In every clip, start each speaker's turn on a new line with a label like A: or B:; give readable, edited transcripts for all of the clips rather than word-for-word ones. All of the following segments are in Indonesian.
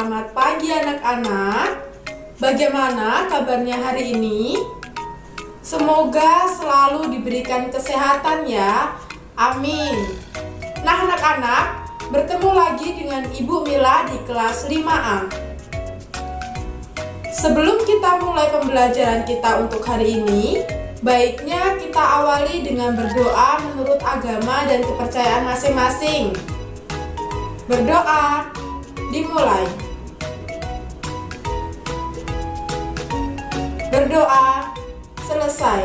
A: Selamat pagi anak-anak. Bagaimana kabarnya hari ini? Semoga selalu diberikan kesehatan ya. Amin. Nah anak-anak, bertemu lagi dengan Ibu Mila di kelas 5A. Sebelum kita mulai pembelajaran kita untuk hari ini, baiknya kita awali dengan berdoa menurut agama dan kepercayaan masing-masing. Berdoa, dimulai. Berdoa, selesai.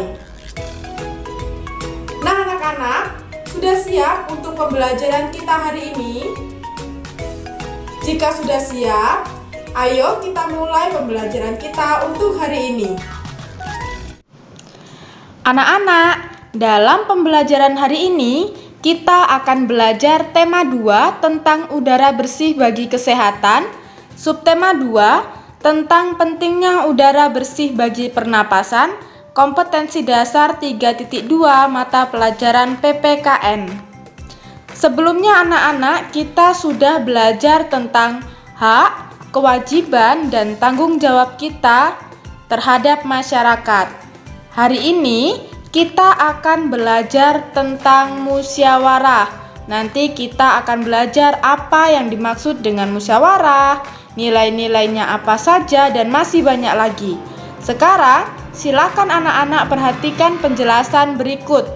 A: Nah anak-anak, sudah siap untuk pembelajaran kita hari ini? Jika sudah siap, ayo kita mulai pembelajaran kita untuk hari ini.
B: Anak-anak, dalam pembelajaran hari ini kita akan belajar tema 2 tentang udara bersih bagi kesehatan, subtema 2 tentang pentingnya udara bersih bagi pernapasan, kompetensi dasar 3.2 mata pelajaran PPKN. Sebelumnya anak-anak, kita sudah belajar tentang hak, kewajiban, dan tanggung jawab kita terhadap masyarakat. Hari ini kita akan belajar tentang musyawarah. Nanti kita akan belajar apa yang dimaksud dengan musyawarah, nilai-nilainya apa saja, dan masih banyak lagi. Sekarang, silakan anak-anak perhatikan penjelasan berikut.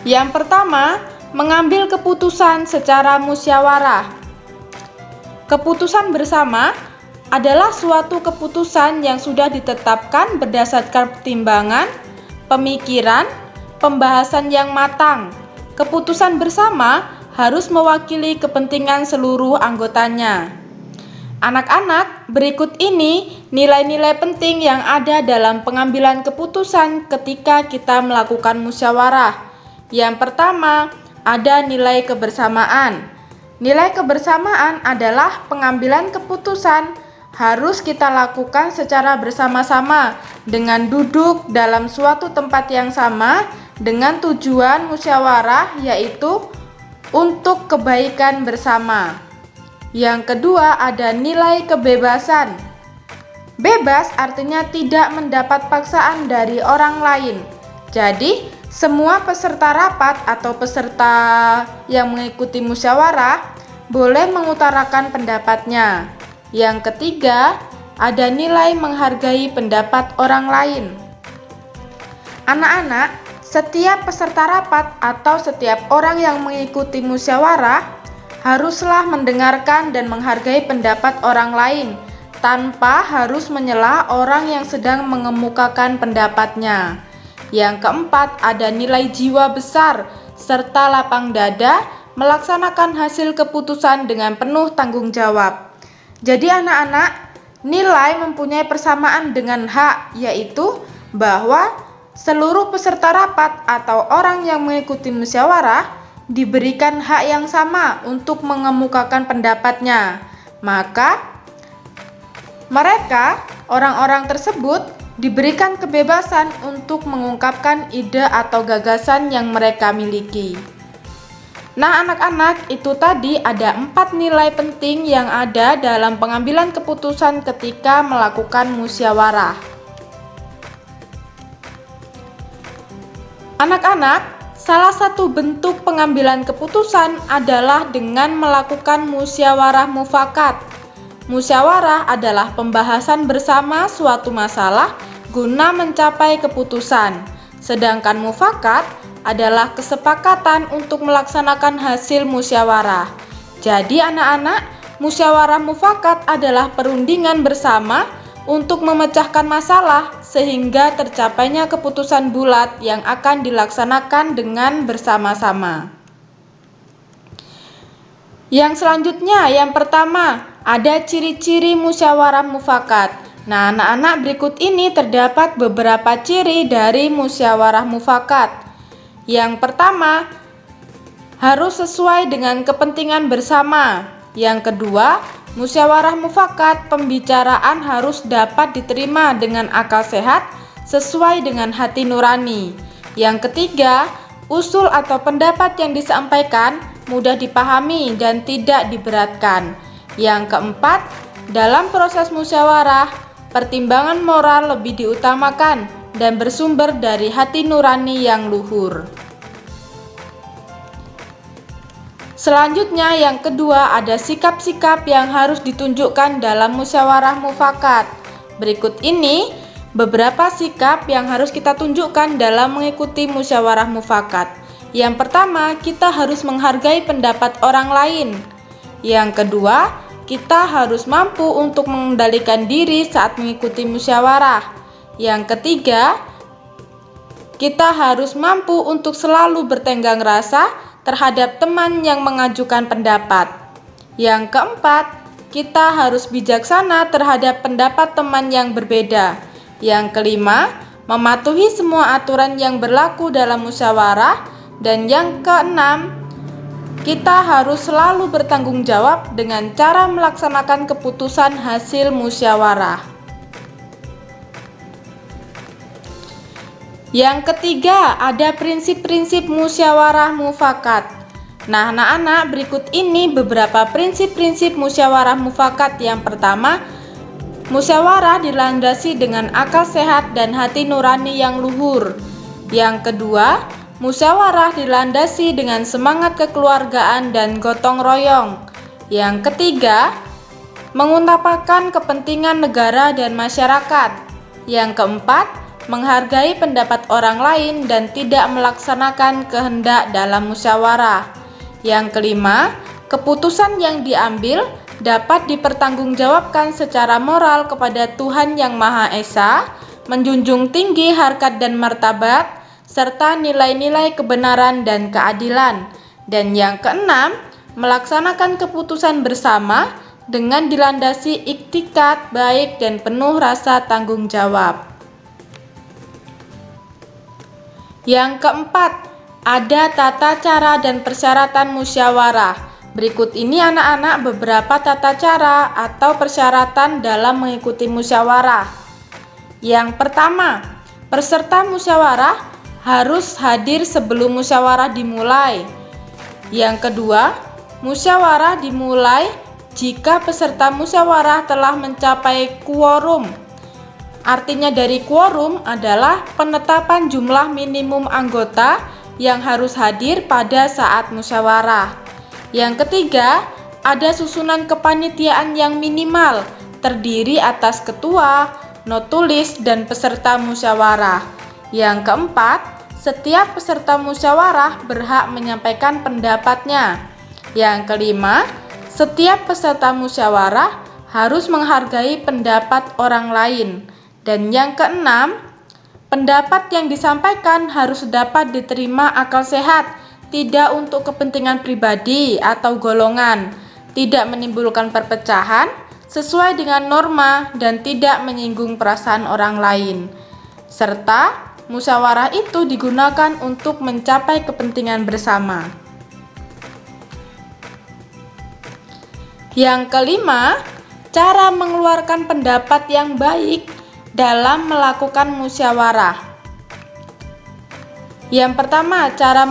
B: Yang pertama, mengambil keputusan secara musyawarah. Keputusan bersama adalah suatu keputusan yang sudah ditetapkan berdasarkan pertimbangan, pemikiran, pembahasan yang matang. Keputusan bersama harus mewakili kepentingan seluruh anggotanya. Anak-anak, berikut ini nilai-nilai penting yang ada dalam pengambilan keputusan ketika kita melakukan musyawarah. Yang pertama, ada nilai kebersamaan. Nilai kebersamaan adalah pengambilan keputusan harus kita lakukan secara bersama-sama dengan duduk dalam suatu tempat yang sama dengan tujuan musyawarah, yaitu untuk kebaikan bersama. Yang kedua, ada nilai kebebasan. Bebas artinya tidak mendapat paksaan dari orang lain. Jadi, semua peserta rapat atau peserta yang mengikuti musyawarah boleh mengutarakan pendapatnya. Yang ketiga, ada nilai menghargai pendapat orang lain. Anak-anak, setiap peserta rapat atau setiap orang yang mengikuti musyawarah haruslah mendengarkan dan menghargai pendapat orang lain tanpa harus menyela orang yang sedang mengemukakan pendapatnya. Yang keempat, ada nilai jiwa besar serta lapang dada melaksanakan hasil keputusan dengan penuh tanggung jawab. Jadi anak-anak, nilai mempunyai persamaan dengan hak, yaitu bahwa seluruh peserta rapat atau orang yang mengikuti musyawarah diberikan hak yang sama untuk mengemukakan pendapatnya. Maka mereka, orang-orang tersebut, diberikan kebebasan untuk mengungkapkan ide atau gagasan yang mereka miliki. Nah anak-anak, itu tadi ada 4 nilai penting yang ada dalam pengambilan keputusan ketika melakukan musyawarah. Anak-anak, salah satu bentuk pengambilan keputusan adalah dengan melakukan musyawarah mufakat. Musyawarah adalah pembahasan bersama suatu masalah guna mencapai keputusan. Sedangkan mufakat adalah kesepakatan untuk melaksanakan hasil musyawarah. Jadi anak-anak, musyawarah mufakat adalah perundingan bersama untuk memecahkan masalah sehingga tercapainya keputusan bulat yang akan dilaksanakan dengan bersama-sama. Yang selanjutnya, yang pertama, ada ciri-ciri musyawarah mufakat. Nah, anak-anak, berikut ini terdapat beberapa ciri dari musyawarah mufakat. Yang pertama, harus sesuai dengan kepentingan bersama. Yang kedua, musyawarah mufakat pembicaraan harus dapat diterima dengan akal sehat sesuai dengan hati nurani. Yang ketiga, usul atau pendapat yang disampaikan mudah dipahami dan tidak diberatkan. Yang keempat, dalam proses musyawarah, pertimbangan moral lebih diutamakan dan bersumber dari hati nurani yang luhur. Selanjutnya yang kedua ada sikap-sikap yang harus ditunjukkan dalam musyawarah mufakat. Berikut ini beberapa sikap yang harus kita tunjukkan dalam mengikuti musyawarah mufakat. Yang pertama, kita harus menghargai pendapat orang lain. Yang kedua, kita harus mampu untuk mengendalikan diri saat mengikuti musyawarah. Yang ketiga, kita harus mampu untuk selalu bertenggang rasa terhadap teman yang mengajukan pendapat. Yang keempat, kita harus bijaksana terhadap pendapat teman yang berbeda. Yang kelima, mematuhi semua aturan yang berlaku dalam musyawarah. Dan yang keenam, kita harus selalu bertanggung jawab dengan cara melaksanakan keputusan hasil musyawarah. Yang ketiga, ada prinsip-prinsip musyawarah mufakat. Nah, anak-anak, berikut ini beberapa prinsip-prinsip musyawarah mufakat. Yang pertama, musyawarah dilandasi dengan akal sehat dan hati nurani yang luhur. Yang kedua, musyawarah dilandasi dengan semangat kekeluargaan dan gotong royong. Yang ketiga, mengutamakan kepentingan negara dan masyarakat. Yang keempat, menghargai pendapat orang lain dan tidak melaksanakan kehendak dalam musyawarah. Yang kelima, keputusan yang diambil dapat dipertanggungjawabkan secara moral kepada Tuhan Yang Maha Esa, menjunjung tinggi harkat dan martabat, serta nilai-nilai kebenaran dan keadilan. Dan yang keenam, melaksanakan keputusan bersama dengan dilandasi iktikad baik dan penuh rasa tanggung jawab. Yang keempat, ada tata cara dan persyaratan musyawarah. Berikut ini anak-anak beberapa tata cara atau persyaratan dalam mengikuti musyawarah. Yang pertama, peserta musyawarah harus hadir sebelum musyawarah dimulai. Yang kedua, musyawarah dimulai jika peserta musyawarah telah mencapai quorum. Artinya dari quorum adalah penetapan jumlah minimum anggota yang harus hadir pada saat musyawarah. Yang ketiga, ada susunan kepanitiaan yang minimal, terdiri atas ketua, notulis, dan peserta musyawarah. Yang keempat, setiap peserta musyawarah berhak menyampaikan pendapatnya. Yang kelima, setiap peserta musyawarah harus menghargai pendapat orang lain. Dan yang keenam, pendapat yang disampaikan harus dapat diterima akal sehat, tidak untuk kepentingan pribadi atau golongan, tidak menimbulkan perpecahan, sesuai dengan norma dan tidak menyinggung perasaan orang lain. Serta musyawarah itu digunakan untuk mencapai kepentingan bersama. Yang kelima, cara mengeluarkan pendapat yang baik dalam melakukan musyawarah. Yang pertama, cara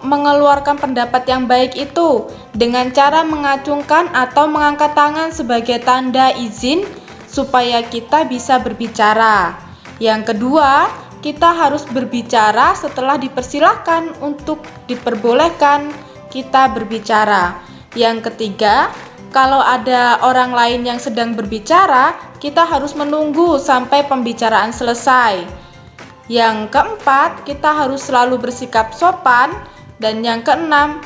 B: mengeluarkan pendapat yang baik itu dengan cara mengacungkan atau mengangkat tangan sebagai tanda izin supaya kita bisa berbicara. Yang kedua, kita harus berbicara setelah dipersilahkan untuk diperbolehkan kita berbicara. Yang ketiga, kalau ada orang lain yang sedang berbicara, kita harus menunggu sampai pembicaraan selesai. Yang keempat, kita harus selalu bersikap sopan. Dan yang keenam,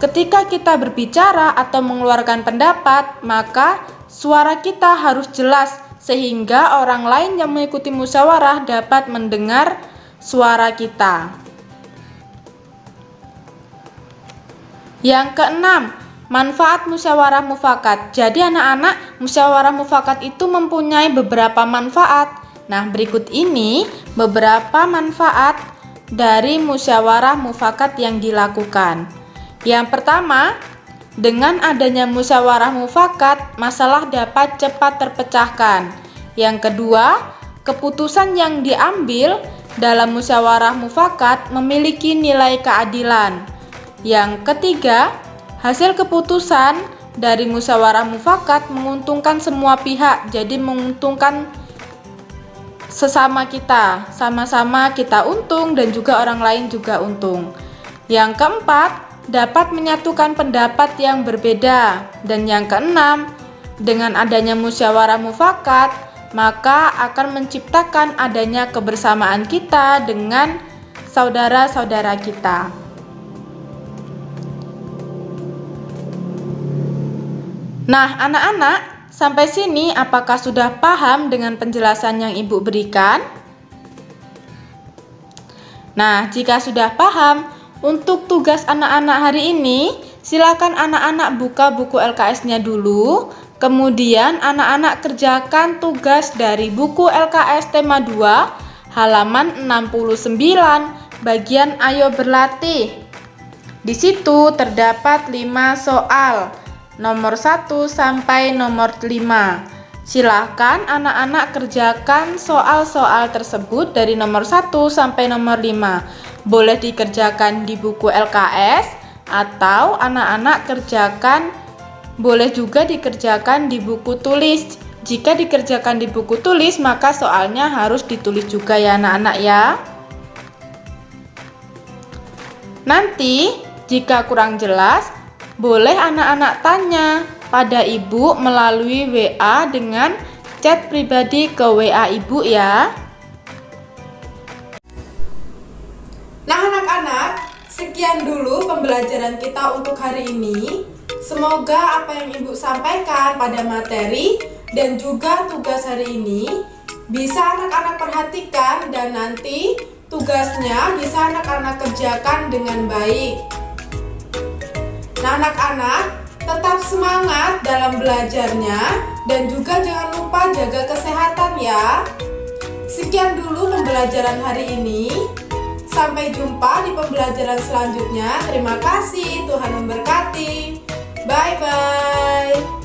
B: ketika kita berbicara atau mengeluarkan pendapat, maka suara kita harus jelas sehingga orang lain yang mengikuti musyawarah dapat mendengar suara kita. Yang keenam, manfaat musyawarah mufakat. Jadi anak-anak, musyawarah mufakat itu mempunyai beberapa manfaat. Nah, berikut ini beberapa manfaat dari musyawarah mufakat yang dilakukan. Yang pertama, dengan adanya musyawarah mufakat, masalah dapat cepat terpecahkan. Yang kedua, keputusan yang diambil dalam musyawarah mufakat memiliki nilai keadilan. Yang ketiga, Hasil keputusan dari musyawarah mufakat menguntungkan semua pihak, jadi menguntungkan sesama kita, sama-sama kita untung dan juga orang lain juga untung. Yang keempat, dapat menyatukan pendapat yang berbeda. Dan yang keenam, dengan adanya musyawarah mufakat, maka akan menciptakan adanya kebersamaan kita dengan saudara-saudara kita. Nah, anak-anak, sampai sini apakah sudah paham dengan penjelasan yang Ibu berikan? Nah, jika sudah paham, untuk tugas anak-anak hari ini, silakan anak-anak buka buku LKS-nya dulu. Kemudian anak-anak kerjakan tugas dari buku LKS tema 2, halaman 69, bagian Ayo Berlatih. Di situ terdapat 5 soal. Nomor 1 sampai nomor 5. Silahkan anak-anak kerjakan soal-soal tersebut dari nomor 1 sampai nomor 5. Boleh dikerjakan di buku LKS atau anak-anak boleh juga dikerjakan di buku tulis. Jika dikerjakan di buku tulis, maka soalnya harus ditulis juga ya anak-anak ya. Nanti jika kurang jelas, boleh anak-anak tanya pada Ibu melalui WA dengan chat pribadi ke WA Ibu ya.
A: Nah anak-anak, sekian dulu pembelajaran kita untuk hari ini. Semoga apa yang Ibu sampaikan pada materi dan juga tugas hari ini bisa anak-anak perhatikan dan nanti tugasnya bisa anak-anak kerjakan dengan baik. Nah anak-anak, tetap semangat dalam belajarnya dan juga jangan lupa jaga kesehatan ya. Sekian dulu pembelajaran hari ini. Sampai jumpa di pembelajaran selanjutnya. Terima kasih, Tuhan memberkati. Bye-bye.